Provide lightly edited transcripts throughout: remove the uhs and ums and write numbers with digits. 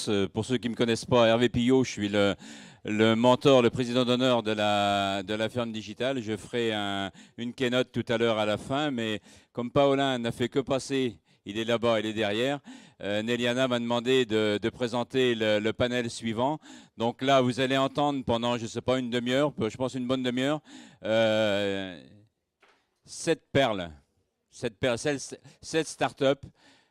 tous. Pour ceux qui ne me connaissent pas, Hervé Pillot, je suis le mentor, le président d'honneur de la ferme digitale. Je ferai une keynote tout à l'heure à la fin, mais comme Paolin n'a fait que passer, il est là-bas, il est derrière, Néliana m'a demandé de présenter le panel suivant. Donc là, vous allez entendre pendant, je ne sais pas, une demi-heure, je pense une bonne demi-heure, euh, sept perles, sept startups.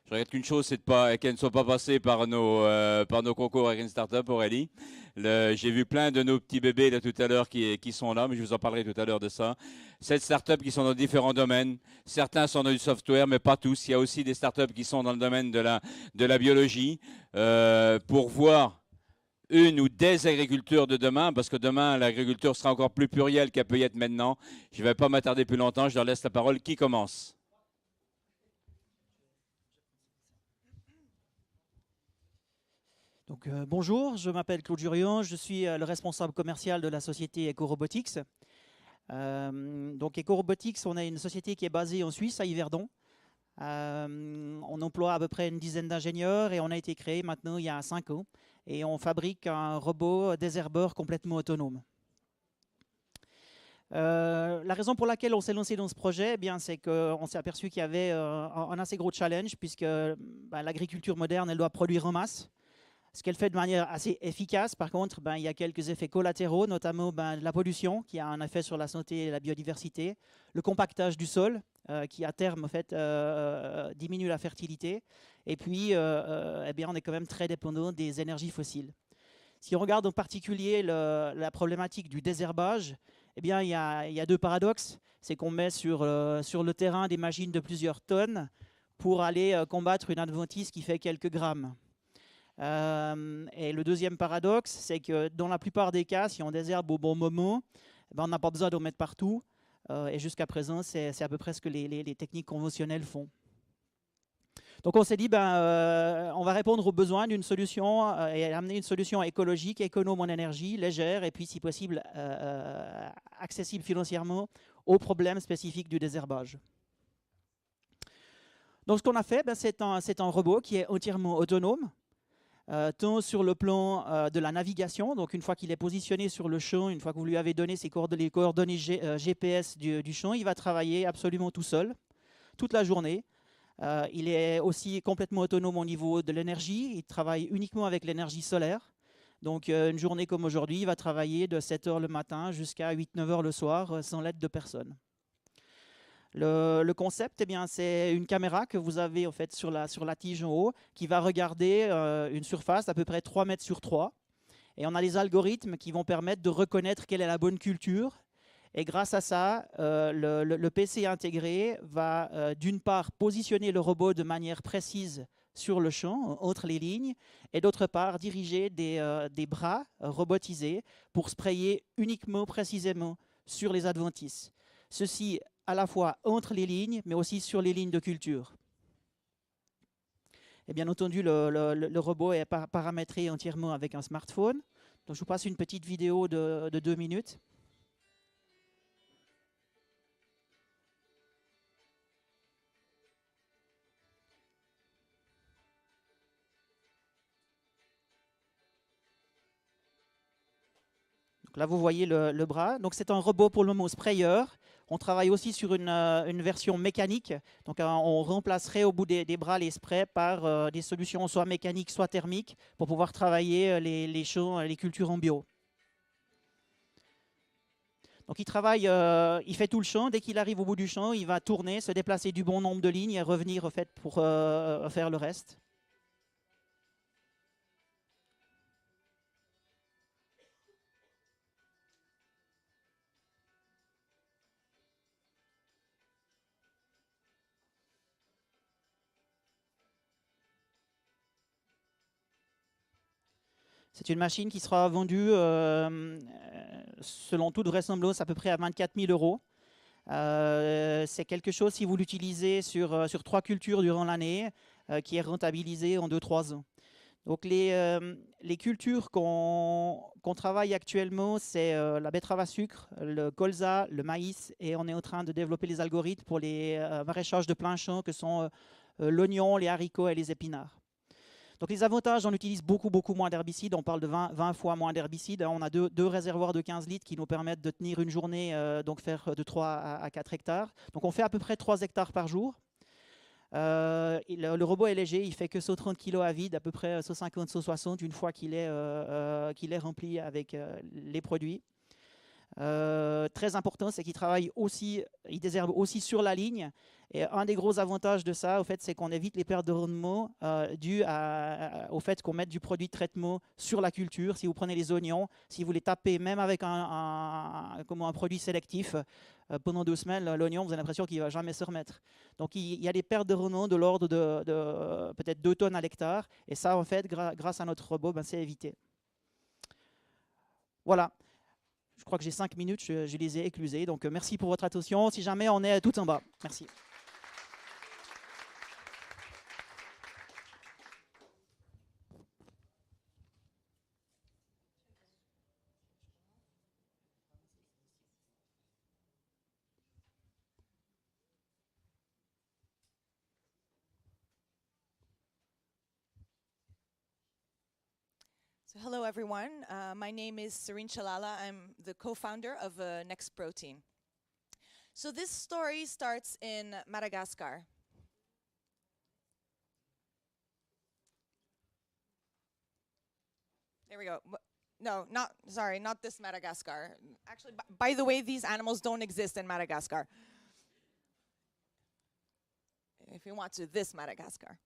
Je regrette qu'une chose, c'est qu'elles ne soient pas passées par nos concours avec une startup, Aurélie. J'ai vu plein de nos petits bébés là tout à l'heure qui sont là, mais je vous en parlerai tout à l'heure de ça. Sept startups qui sont dans différents domaines. Certains sont dans du software, mais pas tous. Il y a aussi des startups qui sont dans le domaine de la biologie pour voir une ou des agriculteurs de demain, parce que demain, l'agriculture sera encore plus plurielle qu'elle peut y être maintenant. Je ne vais pas m'attarder plus longtemps, je leur laisse la parole. Qui commence? Donc, bonjour, je m'appelle Claude Jurion, je suis le responsable commercial de la société EcoRobotics. Donc EcoRobotics, on est une société qui est basée en Suisse, à Yverdon. On emploie à peu près une dizaine d'ingénieurs et on a été créé maintenant il y a 5 ans. Et on fabrique un robot désherbeur complètement autonome. La raison pour laquelle on s'est lancé dans ce projet, eh bien, c'est qu'on s'est aperçu qu'il y avait un assez gros challenge puisque l'agriculture moderne, elle doit produire en masse. Ce qu'elle fait de manière assez efficace. Par contre, il y a quelques effets collatéraux, notamment la pollution qui a un effet sur la santé et la biodiversité, le compactage du sol qui à terme en fait, diminue la fertilité, et puis eh bien, on est quand même très dépendant des énergies fossiles. Si on regarde en particulier la problématique du désherbage, eh bien, il y a deux paradoxes. C'est qu'on met sur le terrain des machines de plusieurs tonnes pour aller combattre une adventice qui fait quelques grammes. Et le deuxième paradoxe, c'est que dans la plupart des cas, si on désherbe au bon moment, on n'a pas besoin d'en mettre partout. Et jusqu'à présent, c'est à peu près ce que les techniques conventionnelles font. Donc on s'est dit, on va répondre aux besoins d'une solution et amener une solution écologique, économe en énergie, légère et puis si possible accessible financièrement aux problèmes spécifiques du désherbage. Donc ce qu'on a fait, c'est un robot qui est entièrement autonome. Tant sur le plan de la navigation, donc une fois qu'il est positionné sur le champ, une fois que vous lui avez donné les coordonnées GPS du champ, il va travailler absolument tout seul, toute la journée. Il est aussi complètement autonome au niveau de l'énergie, il travaille uniquement avec l'énergie solaire. Donc une journée comme aujourd'hui, il va travailler de 7 h le matin jusqu'à 8-9 h le soir sans l'aide de personne. Le concept, eh bien, c'est une caméra que vous avez en fait, sur la tige en haut qui va regarder une surface d'à peu près 3 mètres sur 3. Et on a des algorithmes qui vont permettre de reconnaître quelle est la bonne culture. Et grâce à ça, le PC intégré va d'une part positionner le robot de manière précise sur le champ, entre les lignes, et d'autre part diriger des bras robotisés pour sprayer uniquement précisément sur les adventices. Ceci à la fois entre les lignes, mais aussi sur les lignes de culture. Et bien entendu, le robot est paramétré entièrement avec un smartphone. Donc je vous passe une petite vidéo de 2 minutes. Donc là, vous voyez le bras. Donc c'est un robot pour le moment sprayer. On travaille aussi sur une version mécanique. Donc on remplacerait au bout des bras les sprays par des solutions soit mécaniques, soit thermiques pour pouvoir travailler les champs, les cultures en bio. Donc il travaille, il fait tout le champ. Dès qu'il arrive au bout du champ, il va tourner, se déplacer du bon nombre de lignes et revenir en fait, pour faire le reste. C'est une machine qui sera vendue, selon toute vraisemblance, à peu près à 24 000 €. C'est quelque chose, si vous l'utilisez sur 3 cultures durant l'année, qui est rentabilisé en 2-3 ans. Donc les cultures qu'on travaille actuellement, c'est la betterave à sucre, le colza, le maïs, et on est en train de développer les algorithmes pour les maraîchages de plein champ que sont l'oignon, les haricots et les épinards. Donc les avantages, on utilise beaucoup moins d'herbicides, on parle de 20 fois moins d'herbicides. On a deux réservoirs de 15 litres qui nous permettent de tenir une journée, donc faire de 3 à 4 hectares. Donc on fait à peu près 3 hectares par jour. Le robot est léger, il fait que 130 kg à vide, à peu près 150, 160 une fois qu'il est rempli avec les produits. Très important, c'est qu'il travaille aussi, il désherbe aussi sur la ligne. Et un des gros avantages de ça, au fait, c'est qu'on évite les pertes de rendement dues au fait qu'on mette du produit de traitement sur la culture. Si vous prenez les oignons, si vous les tapez même avec un produit sélectif, pendant 2 semaines, l'oignon, vous avez l'impression qu'il ne va jamais se remettre. Donc il y a des pertes de rendement de l'ordre de peut-être 2 tonnes à l'hectare. Et ça, en fait, grâce à notre robot, c'est évité. Voilà. Je crois que j'ai 5 minutes, je les ai éclusées. Donc merci pour votre attention. Si jamais on est tout en bas. Merci. So hello, everyone. My name is Serene Shalala. I'm the co-founder of Next Protein. So this story starts in Madagascar. There we go. No, not this Madagascar. Actually, by the way, these animals don't exist in Madagascar. If you want to, this Madagascar.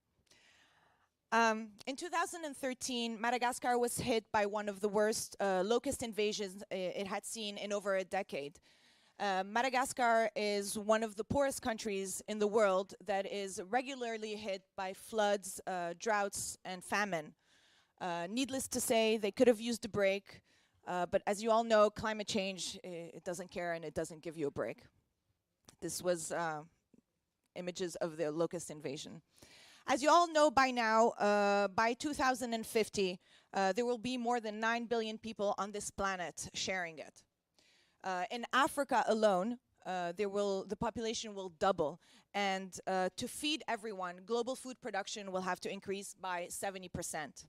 In 2013, Madagascar was hit by one of the worst locust invasions it had seen in over a decade. Madagascar is one of the poorest countries in the world that is regularly hit by floods, droughts, and famine. Needless to say, they could have used a break, but as you all know, climate change, it doesn't care and it doesn't give you a break. This was images of the locust invasion. As you all know by now, by 2050, there will be more than 9 billion people on this planet sharing it. In Africa alone, the population will double, and to feed everyone, global food production will have to increase by 70%.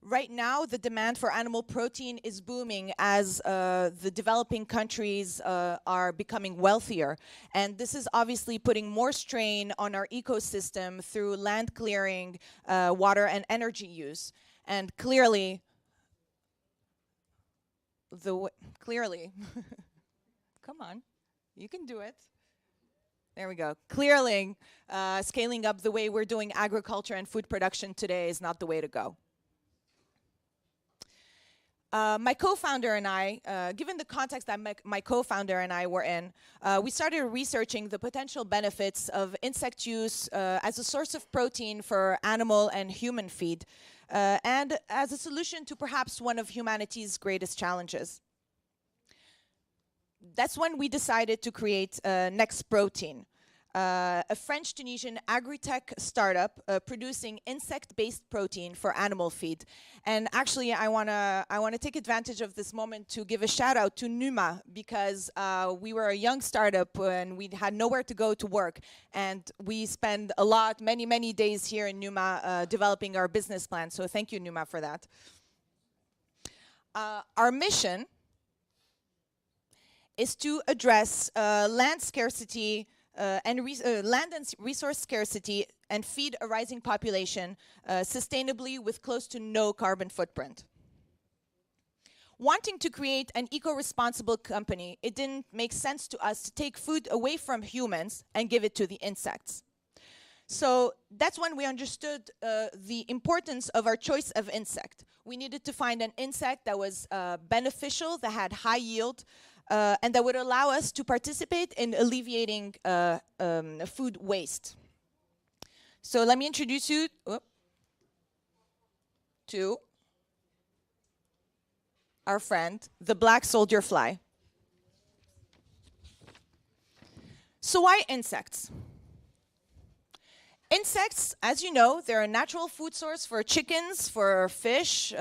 Right now, the demand for animal protein is booming as the developing countries are becoming wealthier. And this is obviously putting more strain on our ecosystem through land clearing, water and energy use. And clearly, come on, you can do it. There we go. Clearly, scaling up the way we're doing agriculture and food production today is not the way to go. My co-founder and I, given the context that my co-founder and I were in, we started researching the potential benefits of insect use as a source of protein for animal and human feed, and as a solution to perhaps one of humanity's greatest challenges. That's when we decided to create Next Protein, a French-Tunisian agri-tech startup producing insect-based protein for animal feed. And actually, I wanna take advantage of this moment to give a shout out to Numa, because we were a young startup and we had nowhere to go to work. And we spend many days here in Numa developing our business plan. So thank you, Numa, for that. Our mission is to address land scarcity, land and resource scarcity, and feed a rising population sustainably with close to no carbon footprint. Wanting to create an eco-responsible company, it didn't make sense to us to take food away from humans and give it to the insects. So that's when we understood the importance of our choice of insect. We needed to find an insect that was beneficial, that had high yield, and that would allow us to participate in alleviating food waste. So let me introduce you to our friend, the black soldier fly. So why insects? Insects, as you know, they're a natural food source for chickens, for fish,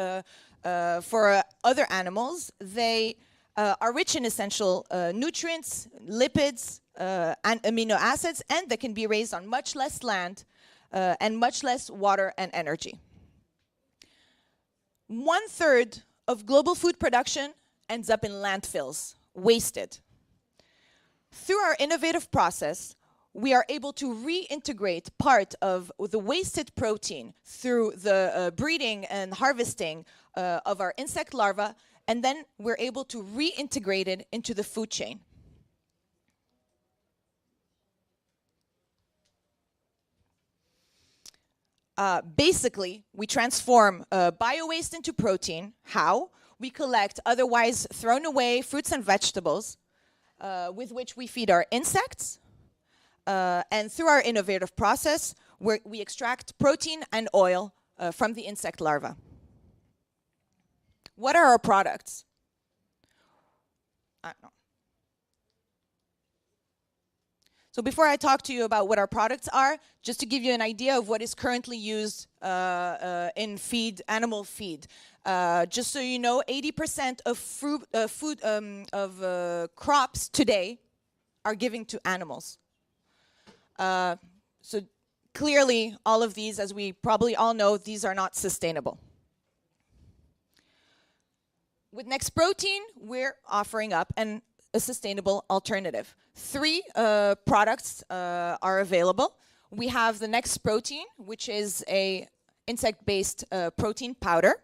for other animals. They are rich in essential nutrients, lipids, and amino acids, and they can be raised on much less land and much less water and energy. 1/3 of global food production ends up in landfills, wasted. Through our innovative process, we are able to reintegrate part of the wasted protein through the breeding and harvesting of our insect larvae, and then we're able to reintegrate it into the food chain. Basically, we transform bio-waste into protein. How? We collect otherwise thrown away fruits and vegetables with which we feed our insects. And through our innovative process, we extract protein and oil from the insect larva. What are our products? No. So before I talk to you about what our products are, just to give you an idea of what is currently used in feed, animal feed. Just so you know, 80% of crops today are given to animals. So clearly, all of these, as we probably all know, these are not sustainable. With Next Protein, we're offering up a sustainable alternative. 3 products are available. We have the Next Protein, which is a insect-based protein powder.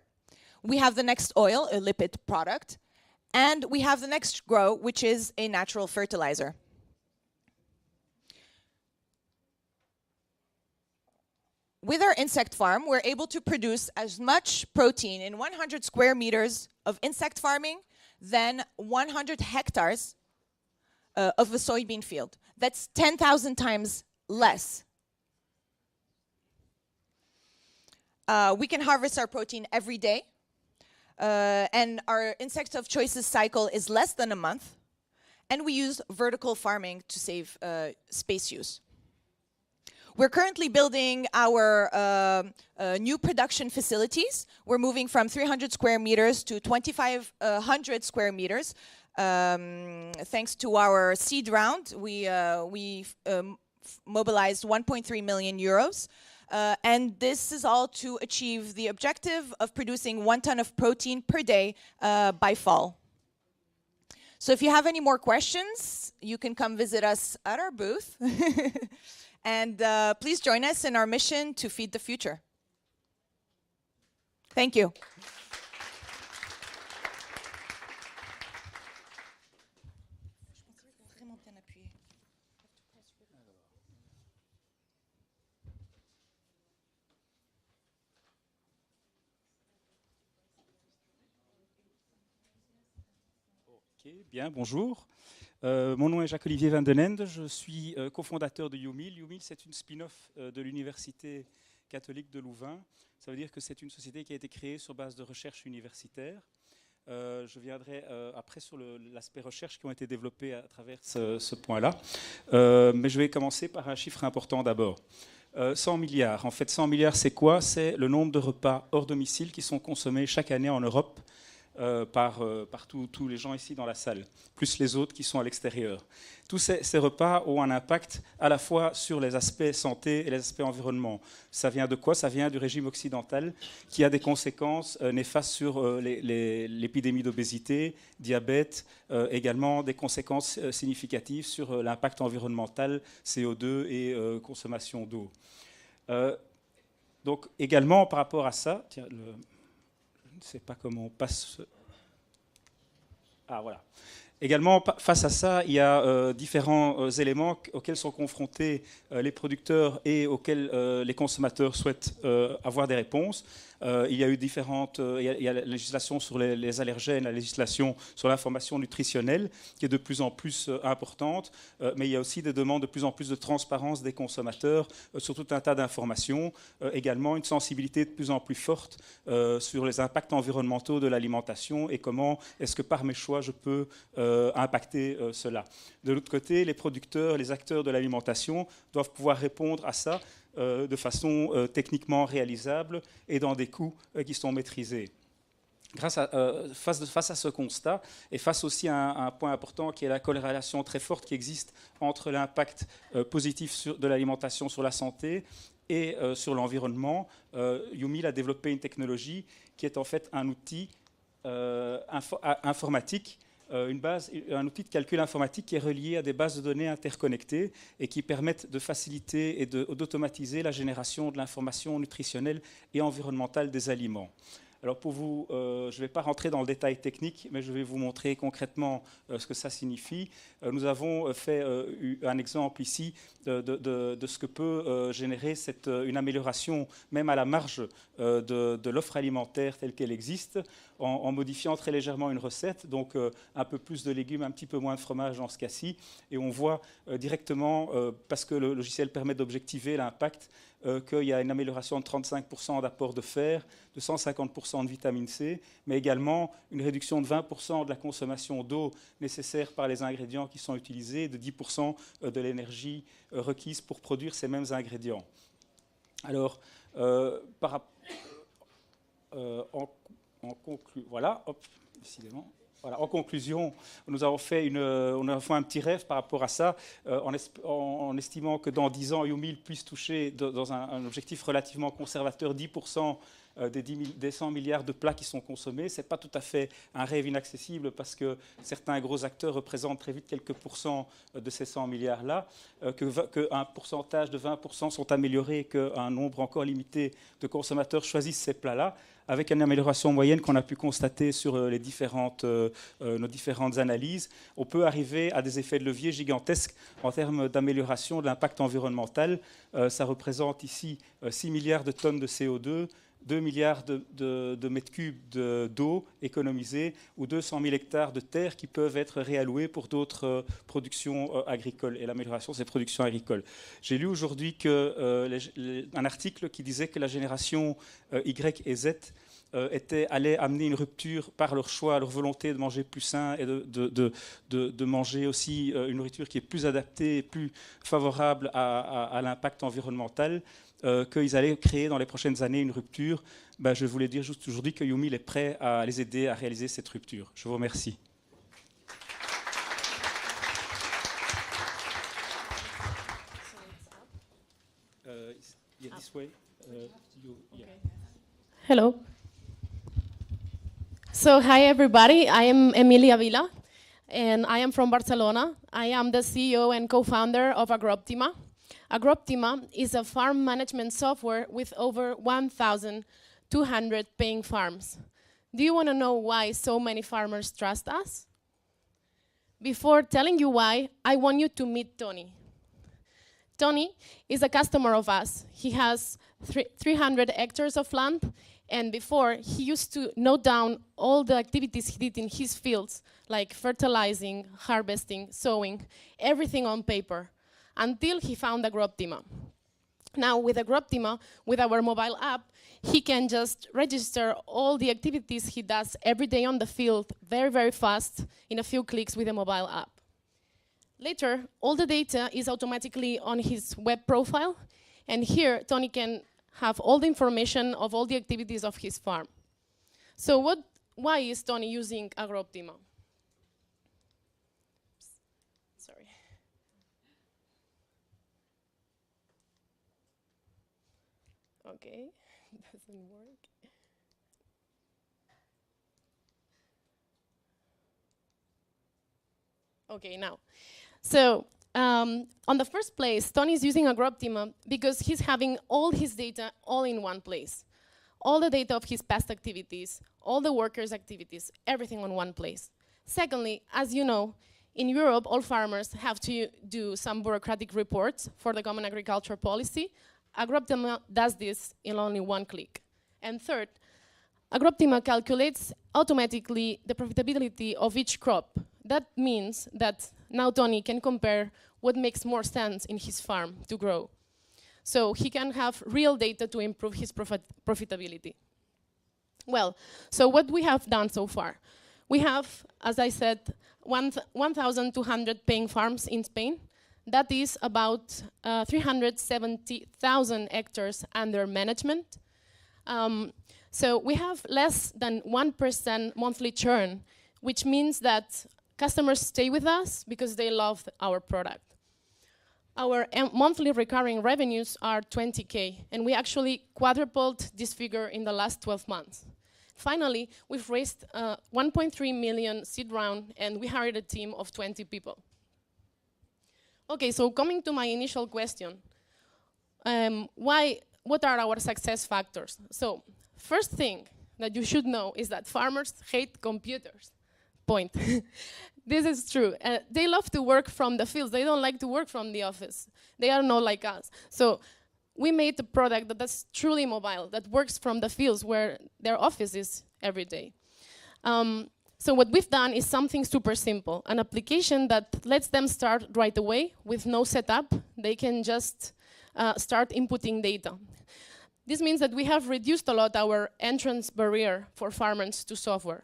We have the Next Oil, a lipid product. And we have the Next Grow, which is a natural fertilizer. With our insect farm, we're able to produce as much protein in 100 square meters of insect farming than 100 hectares of a soybean field. That's 10,000 times less. We can harvest our protein every day. And our insect of choices cycle is less than a month. And we use vertical farming to save space use. We're currently building our new production facilities. We're moving from 300 square meters to 2,500 square meters. Thanks to our seed round, we mobilized 1.3 million euros. And this is all to achieve the objective of producing 1 ton of protein per day by fall. So if you have any more questions, you can come visit us at our booth. And please join us in our mission to feed the future. Thank you. Bien, bonjour. Mon nom est Jacques-Olivier Van den Ende, je suis cofondateur de YouMeal. YouMeal, c'est une spin-off de l'Université catholique de Louvain. Ça veut dire que c'est une société qui a été créée sur base de recherche universitaire. Je viendrai après sur l'aspect recherche qui ont été développés à travers ce point-là. Mais je vais commencer par un chiffre important d'abord. 100 milliards. En fait, 100 milliards, c'est quoi? C'est le nombre de repas hors domicile qui sont consommés chaque année en Europe par tous les gens ici dans la salle, plus les autres qui sont à l'extérieur. Tous ces repas ont un impact à la fois sur les aspects santé et les aspects environnement. Ça vient de quoi? Ça vient du régime occidental qui a des conséquences néfastes sur l'épidémie d'obésité, diabète, également des conséquences significatives sur l'impact environnemental, CO2 et consommation d'eau. Donc également par rapport à ça, tiens, je ne sais pas comment on passe. Ah voilà. Également, face à ça, il y a différents éléments auxquels sont confrontés les producteurs et auxquels les consommateurs souhaitent avoir des réponses. Il y a eu différentes... il y a la législation sur les allergènes, la législation sur l'information nutritionnelle qui est de plus en plus importante, mais il y a aussi des demandes de plus en plus de transparence des consommateurs sur tout un tas d'informations. Également, une sensibilité de plus en plus forte sur les impacts environnementaux de l'alimentation et comment est-ce que par mes choix je peux impacter cela. De l'autre côté, les producteurs, les acteurs de l'alimentation doivent pouvoir répondre à ça de façon techniquement réalisable et dans des coûts qui sont maîtrisés. Face à ce constat et face aussi à un point important qui est la corrélation très forte qui existe entre l'impact positif de l'alimentation sur la santé Et sur l'environnement, Umil a développé une technologie qui est en fait un outil informatique, un outil de calcul informatique qui est relié à des bases de données interconnectées et qui permettent de faciliter et d'automatiser la génération de l'information nutritionnelle et environnementale des aliments. Alors pour vous, je ne vais pas rentrer dans le détail technique, mais je vais vous montrer concrètement ce que ça signifie. Nous avons fait un exemple ici de ce que peut générer une amélioration, même à la marge de l'offre alimentaire telle qu'elle existe, en modifiant très légèrement une recette, donc un peu plus de légumes, un petit peu moins de fromage dans ce cas-ci. Et on voit directement, parce que le logiciel permet d'objectiver l'impact, qu'il y a une amélioration de 35% d'apport de fer, de 150% de vitamine C, mais également une réduction de 20% de la consommation d'eau nécessaire par les ingrédients qui sont utilisés, de 10% de l'énergie requise pour produire ces mêmes ingrédients. Alors, voilà, hop, décidément. Voilà, en conclusion, nous avons fait un petit rêve par rapport à ça, en estimant que dans 10 ans, Umil puisse toucher, dans un objectif relativement conservateur, 10% des 100 milliards de plats qui sont consommés. Ce n'est pas tout à fait un rêve inaccessible parce que certains gros acteurs représentent très vite quelques pourcents de ces 100 milliards-là, qu'un pourcentage de 20% sont améliorés, qu'un nombre encore limité de consommateurs choisissent ces plats-là, avec une amélioration moyenne qu'on a pu constater sur nos différentes analyses. On peut arriver à des effets de levier gigantesques en termes d'amélioration de l'impact environnemental. Ça représente ici 6 milliards de tonnes de CO2, 2 milliards de mètres cubes d'eau économisés ou 200 000 hectares de terre qui peuvent être réalloués pour d'autres productions agricoles et l'amélioration de ces productions agricoles. J'ai lu aujourd'hui un article qui disait que la génération Y et Z allaient amener une rupture par leur choix, leur volonté de manger plus sain et de manger aussi une nourriture qui est plus adaptée, plus favorable à l'impact environnemental. Qu'ils allaient créer dans les prochaines années une rupture. Je voulais dire juste aujourd'hui que Umil est prêt à les aider à réaliser cette rupture. Je vous remercie. Hello. So, hi everybody. I am Emilia Vila, and I am from Barcelona. I am the CEO and co-founder of AgroOptima. AgroOptima is a farm management software with over 1,200 paying farms. Do you want to know why so many farmers trust us? Before telling you why, I want you to meet Tony. Tony is a customer of us. He has 300 hectares of land, and before, he used to note down all the activities he did in his fields, like fertilizing, harvesting, sowing, everything on paper, until he found AgroOptima. Now, with AgroOptima, with our mobile app, he can just register all the activities he does every day on the field very, very fast in a few clicks with a mobile app. Later, all the data is automatically on his web profile, and here, Tony can have all the information of all the activities of his farm. So why is Tony using AgroOptima? Sorry. Okay, doesn't work. Okay, now. So, on the first place, Tony is using AgroOptima because he's having all his data all in one place. All the data of his past activities, all the workers' activities, everything on one place. Secondly, as you know, in Europe, all farmers have to do some bureaucratic reports for the Common Agriculture Policy. AgroOptima does this in only one click. And third, AgroOptima calculates automatically the profitability of each crop. That means that now Tony can compare what makes more sense in his farm to grow. So he can have real data to improve his profitability. Well, so what we have done so far? We have, as I said, 1,200 paying farms in Spain. That is about 370,000 hectares under management. So we have less than 1% monthly churn, which means that customers stay with us because they love our product. our monthly recurring revenues are 20K, and we actually quadrupled this figure in the last 12 months. Finally, we've raised 1.3 million seed round, and we hired a team of 20 people. Okay, so coming to my initial question, what are our success factors? So, first thing that you should know is that farmers hate computers. Point. This is true. They love to work from the fields. They don't like to work from the office. They are not like us. So we made a product that's truly mobile, that works from the fields where their office is every day. So what we've done is something super simple, an application that lets them start right away with no setup. They can just start inputting data. This means that we have reduced a lot our entrance barrier for farmers to software.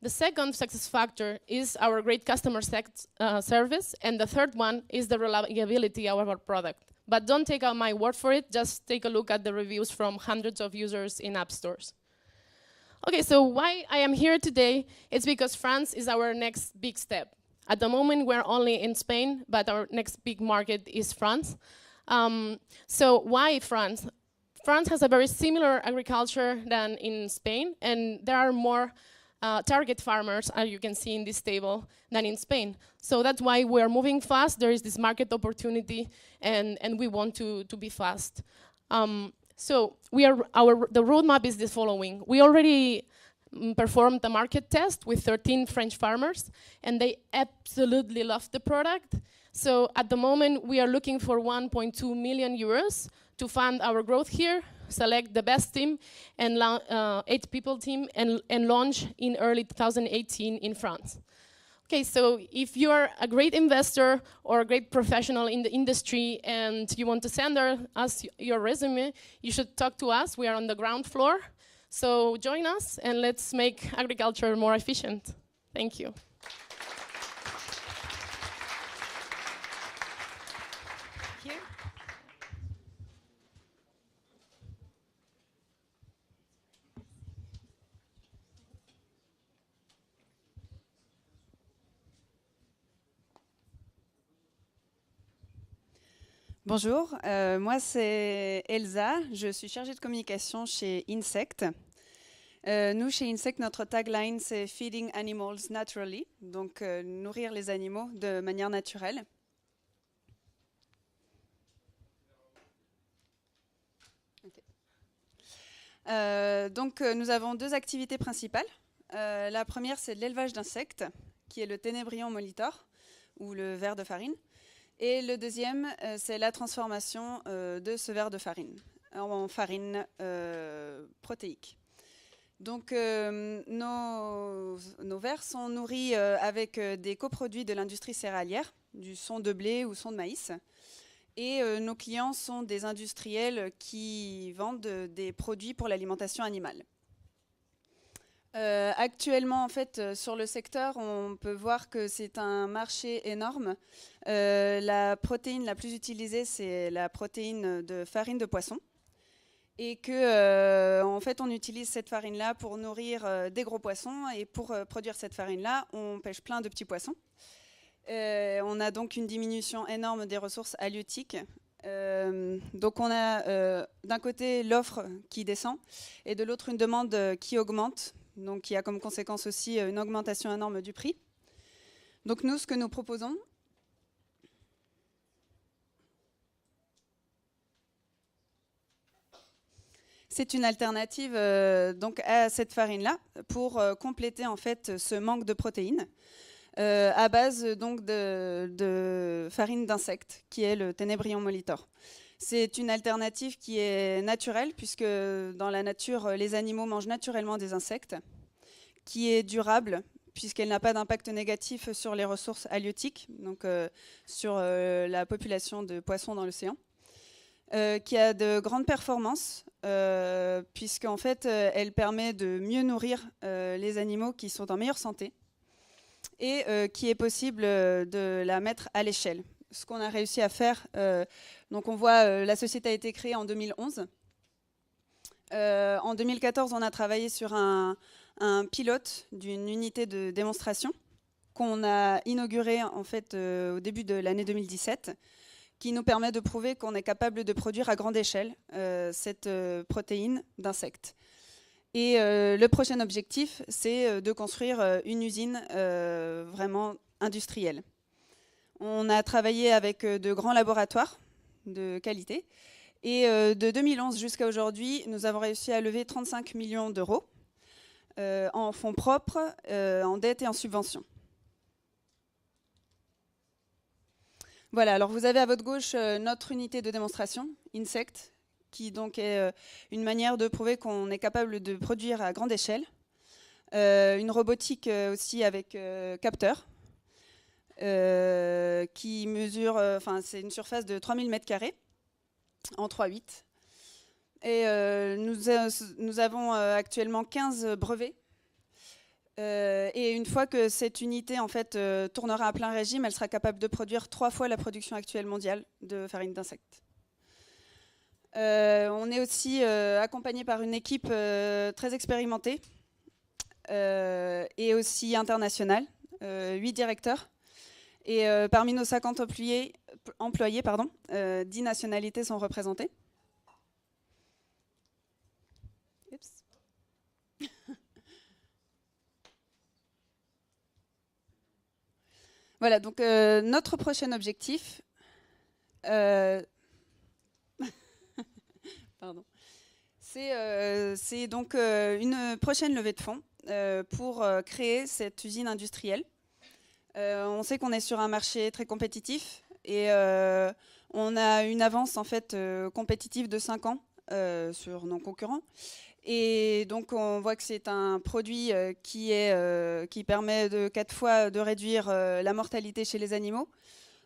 The second success factor is our great customer service, and the third one is the reliability of our product. But don't take my word for it, just take a look at the reviews from hundreds of users in app stores. Okay, so why I am here today, it's because France is our next big step. At the moment, we're only in Spain, but our next big market is France. So why France? France has a very similar agriculture than in Spain, and there are more target farmers, as you can see in this table, than in Spain. So that's why we're moving fast. There is this market opportunity, and we want to be fast. So the roadmap is the following. We already performed a market test with 13 French farmers, and they absolutely loved the product. So at the moment, we are looking for 1.2 million euros to fund our growth here, select the best team, and 8-people team, and launch in early 2018 in France. Okay, so if you are a great investor or a great professional in the industry and you want to send us your resume, you should talk to us. We are on the ground floor. So join us and let's make agriculture more efficient. Thank you. Thank you. Bonjour, moi c'est Elsa, je suis chargée de communication chez Insect. Nous chez Insect, notre tagline c'est Feeding Animals Naturally, donc nourrir les animaux de manière naturelle. Okay. Donc nous avons deux activités principales. La première c'est de l'élevage d'insectes, qui est le Ténébrion molitor, ou le ver de farine. Et le deuxième, c'est la transformation de ce ver de farine en farine protéique. Donc, nos vers sont nourris avec des coproduits de l'industrie céréalière, du son de blé ou son de maïs. Et nos clients sont des industriels qui vendent des produits pour l'alimentation animale. Actuellement, en fait, sur le secteur, on peut voir que c'est un marché énorme. La protéine la plus utilisée, c'est la protéine de farine de poisson. Et que, en fait, on utilise cette farine-là pour nourrir des gros poissons. Et pour produire cette farine-là, on pêche plein de petits poissons. On a donc une diminution énorme des ressources halieutiques. Donc on a d'un côté l'offre qui descend et de l'autre une demande qui augmente. Donc, qui a comme conséquence aussi une augmentation énorme du prix. Donc, nous, ce que nous proposons, c'est une alternative donc, à cette farine-là pour compléter en fait ce manque de protéines à base donc, de farine d'insectes, qui est le Ténébrion molitor. C'est une alternative qui est naturelle, puisque dans la nature, les animaux mangent naturellement des insectes, qui est durable, puisqu'elle n'a pas d'impact négatif sur les ressources halieutiques, donc sur la population de poissons dans l'océan, qui a de grandes performances, puisqu'en fait, elle permet de mieux nourrir les animaux qui sont en meilleure santé, et qui est possible de la mettre à l'échelle. Ce qu'on a réussi à faire, donc on voit la société a été créée en 2011. En 2014, on a travaillé sur un pilote d'une unité de démonstration qu'on a inauguré en fait au début de l'année 2017. qui nous permet de prouver qu'on est capable de produire à grande échelle cette protéine d'insectes. Et le prochain objectif, c'est de construire une usine vraiment industrielle. On a travaillé avec de grands laboratoires de qualité. Et de 2011 jusqu'à aujourd'hui, nous avons réussi à lever 35 millions d'euros en fonds propres, en dette et en subventions. Voilà, alors vous avez à votre gauche notre unité de démonstration, Insect, qui donc est une manière de prouver qu'on est capable de produire à grande échelle. Une robotique aussi avec capteur, qui mesure, c'est une surface de 3000 m² en 3/8. Et nous avons actuellement 15 brevets. Et une fois que cette unité en fait, tournera à plein régime, elle sera capable de produire 3 fois la production actuelle mondiale de farine d'insectes. On est aussi accompagné par une équipe très expérimentée et aussi internationale, 8 directeurs. Et parmi nos 50 employés, 10 nationalités sont représentées. Oups. Voilà, donc notre prochain objectif, c'est donc une prochaine levée de fonds pour créer cette usine industrielle. On sait qu'on est sur un marché très compétitif et on a une avance en fait compétitive de 5 ans sur nos concurrents. Et donc on voit que c'est un produit qui permet de 4 fois de réduire la mortalité chez les animaux.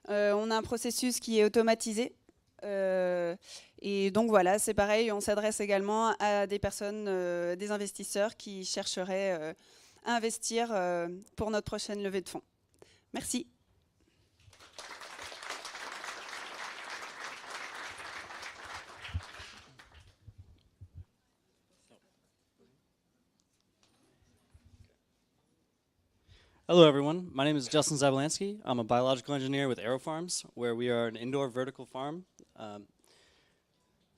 On a un processus qui est automatisé. Et donc voilà, c'est pareil, on s'adresse également à des personnes, des investisseurs qui chercheraient à investir pour notre prochaine levée de fonds. Merci. Hello, everyone. My name is Justin Zabalansky. I'm a biological engineer with AeroFarms, where we are an indoor vertical farm.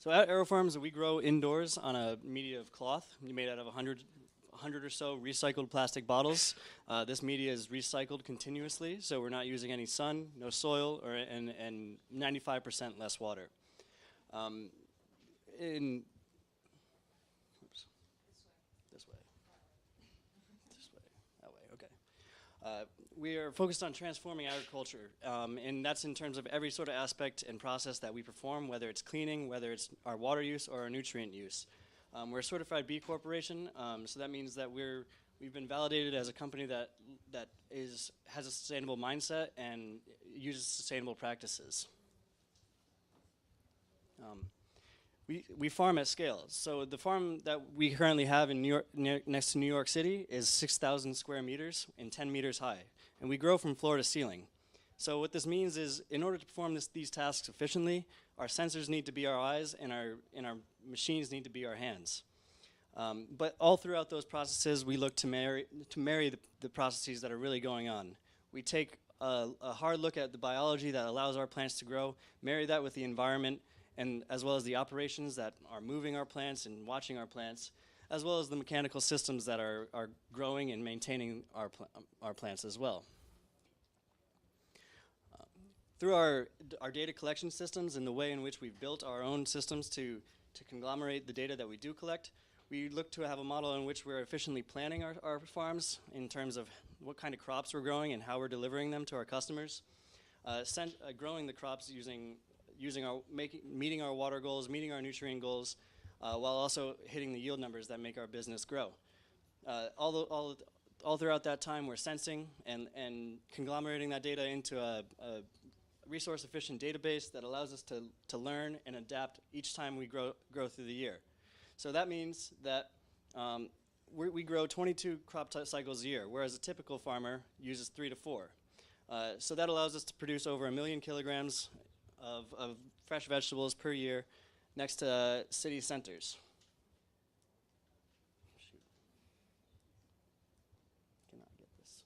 So at AeroFarms, we grow indoors on a media of cloth made out of 100 or so recycled plastic bottles. This media is recycled continuously, so we're not using any sun, no soil, and 95% less water. We are focused on transforming agriculture, and that's in terms of every sort of aspect and process that we perform, whether it's cleaning, whether it's our water use or our nutrient use. We're a certified B Corporation, so that means that we've been validated as a company that has a sustainable mindset and uses sustainable practices. We farm at scale. So the farm that we currently have in New York, next to New York City, is 6,000 square meters and 10 meters high. And we grow from floor to ceiling. So what this means is, in order to perform these tasks efficiently, our sensors need to be our eyes and our machines need to be our hands. But all throughout those processes, we look to marry the processes that are really going on. We take a hard look at the biology that allows our plants to grow, marry that with the environment, and as well as the operations that are moving our plants and watching our plants, as well as the mechanical systems that are growing and maintaining our plants as well. Through our data collection systems and the way in which we've built our own systems to conglomerate the data that we do collect, we look to have a model in which we're efficiently planning our farms in terms of what kind of crops we're growing and how we're delivering them to our customers. Growing the crops meeting our water goals, meeting our nutrient goals, while also hitting the yield numbers that make our business grow. All throughout that time, we're sensing and conglomerating that data into a resource-efficient database that allows us to learn and adapt each time we grow through the year. So that means that we grow 22 crop cycles a year, whereas a typical farmer uses 3 to 4. So that allows us to produce over 1 million kilograms of fresh vegetables per year next to city centers. Shoot. Cannot get this.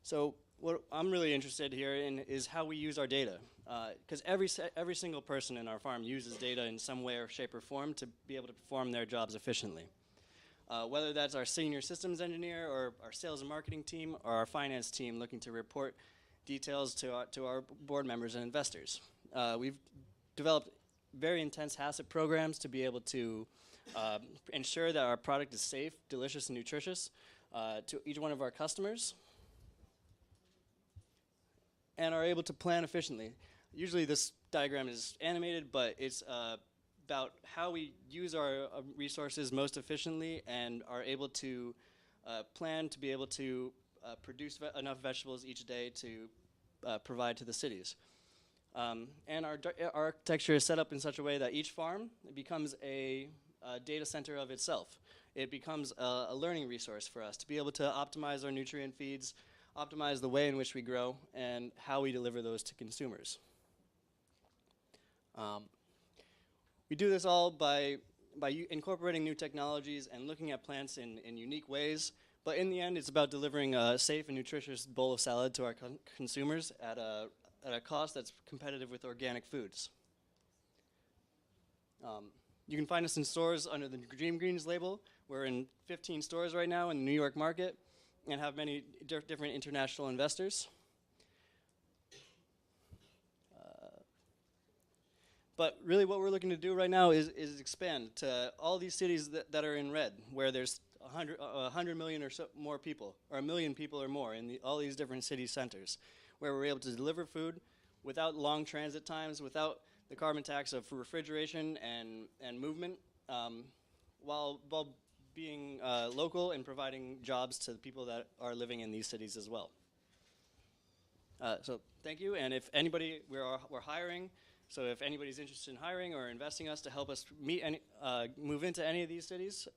So what I'm really interested here in is how we use our data. Because every single person in our farm uses data in some way or shape or form to be able to perform their jobs efficiently. Whether that's our senior systems engineer or our sales and marketing team or our finance team looking to report details to our board members and investors. We've developed very intense HACCP programs to be able to ensure that our product is safe, delicious, and nutritious to each one of our customers, and are able to plan efficiently. Usually this diagram is animated, but it's about how we use our resources most efficiently and are able to plan to be able to produce enough vegetables each day to provide to the cities. And our architecture is set up in such a way that each farm becomes a data center of itself. It becomes a learning resource for us to be able to optimize our nutrient feeds, optimize the way in which we grow, and how we deliver those to consumers. We do this all by incorporating new technologies and looking at plants in unique ways. But in the end, it's about delivering a safe and nutritious bowl of salad to our consumers at a cost that's competitive with organic foods. You can find us in stores under the Dream Greens label. We're in 15 stores right now in the New York market and have many different international investors. But really what we're looking to do right now is expand to all these cities that are in red, where there's 100 million or so more people, or 1 million people or more in all these different city centers, where we're able to deliver food without long transit times, without the carbon tax of refrigeration and movement, while being local and providing jobs to the people that are living in these cities as well. So thank you, and if anybody, we're hiring, so if anybody's interested in hiring or investing us to help us move into any of these cities,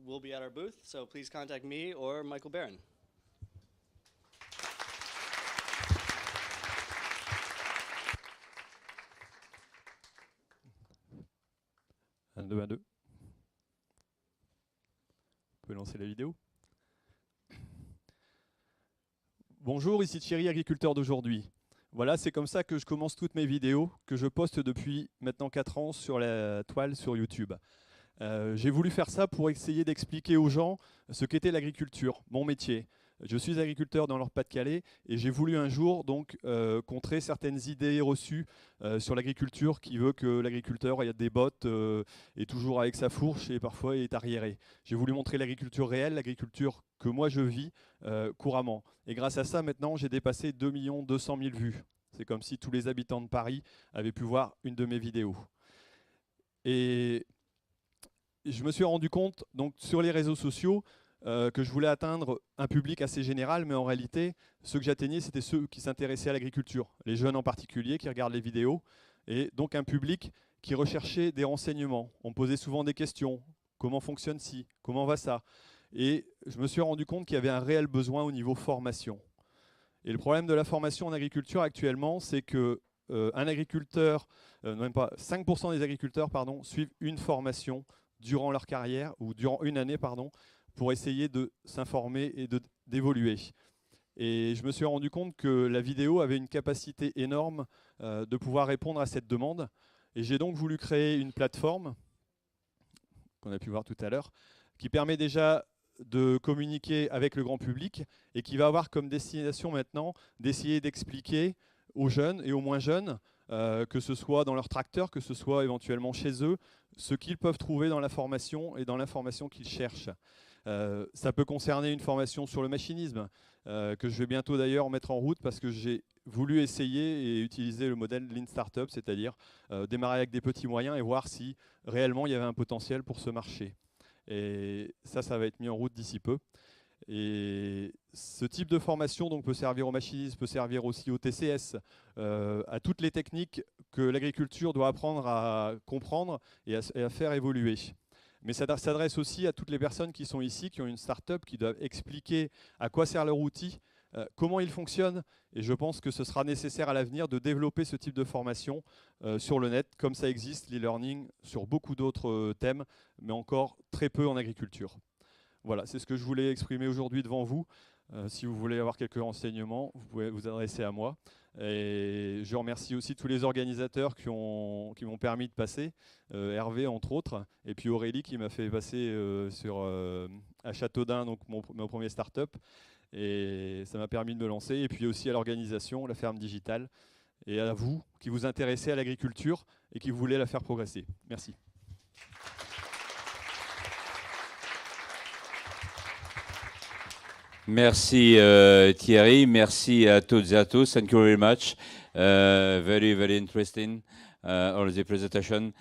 we'll be at our booth, so please contact me or Michael Barron. Un, deux, un, deux. On peut lancer la vidéo. Bonjour, ici Thierry, agriculteur d'aujourd'hui. Voilà, c'est comme ça que je commence toutes mes vidéos, que je poste depuis maintenant 4 ans sur la toile sur YouTube. J'ai voulu faire ça pour essayer d'expliquer aux gens ce qu'était l'agriculture, mon métier. Je suis agriculteur dans le Pas-de-Calais et j'ai voulu un jour donc contrer certaines idées reçues sur l'agriculture qui veut que l'agriculteur ait des bottes et toujours avec sa fourche et parfois est arriéré. J'ai voulu montrer l'agriculture réelle, l'agriculture que moi je vis couramment. Et grâce à ça, maintenant, j'ai dépassé 2 200 000 vues. C'est comme si tous les habitants de Paris avaient pu voir une de mes vidéos. Et je me suis rendu compte donc, sur les réseaux sociaux que je voulais atteindre un public assez général, mais en réalité, ceux que j'atteignais, c'était ceux qui s'intéressaient à l'agriculture, les jeunes en particulier, qui regardent les vidéos, et donc un public qui recherchait des renseignements. On me posait souvent des questions, comment fonctionne ci, comment va ça? Et je me suis rendu compte qu'il y avait un réel besoin au niveau formation. Et le problème de la formation en agriculture actuellement, c'est que un agriculteur, même pas 5% des agriculteurs pardon, suivent une formation durant leur carrière, ou durant une année, pardon, pour essayer de s'informer et d'évoluer. Et je me suis rendu compte que la vidéo avait une capacité énorme de pouvoir répondre à cette demande. Et j'ai donc voulu créer une plateforme, qu'on a pu voir tout à l'heure, qui permet déjà de communiquer avec le grand public et qui va avoir comme destination maintenant d'essayer d'expliquer aux jeunes et aux moins jeunes, que ce soit dans leur tracteur, que ce soit éventuellement chez eux, ce qu'ils peuvent trouver dans la formation et dans l'information qu'ils cherchent. Ça peut concerner une formation sur le machinisme, que je vais bientôt d'ailleurs mettre en route parce que j'ai voulu essayer et utiliser le modèle Lean Startup, c'est-à-dire démarrer avec des petits moyens et voir si réellement il y avait un potentiel pour ce marché. Et ça va être mis en route d'ici peu. Et ce type de formation donc, peut servir aux machinistes, peut servir aussi au TCS, à toutes les techniques que l'agriculture doit apprendre à comprendre et à faire évoluer. Mais ça s'adresse aussi à toutes les personnes qui sont ici, qui ont une start-up, qui doivent expliquer à quoi sert leur outil, comment il fonctionne. Et je pense que ce sera nécessaire à l'avenir de développer ce type de formation sur le net, comme ça existe l'e-learning sur beaucoup d'autres thèmes, mais encore très peu en agriculture. Voilà, c'est ce que je voulais exprimer aujourd'hui devant vous. Si vous voulez avoir quelques renseignements, vous pouvez vous adresser à moi. Et je remercie aussi tous les organisateurs qui m'ont permis de passer, Hervé entre autres, et puis Aurélie qui m'a fait passer à Châteaudun, donc mon premier start-up. Et ça m'a permis de me lancer. Et puis aussi à l'organisation, la ferme digitale, et à vous qui vous intéressez à l'agriculture et qui voulez la faire progresser. Merci. Merci Thierry, merci à toutes et à tous. Thank you very much. Very, very interesting all the presentation.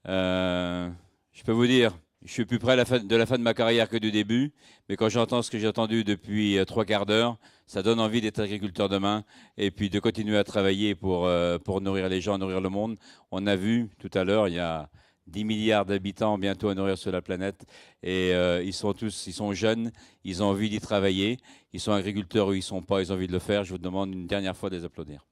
Je peux vous dire, je suis plus près de la fin de ma carrière que du début, mais quand j'entends ce que j'ai entendu depuis 3 quarts d'heure, ça donne envie d'être agriculteur demain et puis de continuer à travailler pour nourrir les gens, nourrir le monde. On a vu tout à l'heure, il y a 10 milliards d'habitants bientôt à nourrir sur la planète et ils sont jeunes, ils ont envie d'y travailler, ils sont agriculteurs ou ils ne sont pas, ils ont envie de le faire. Je vous demande une dernière fois de les applaudir.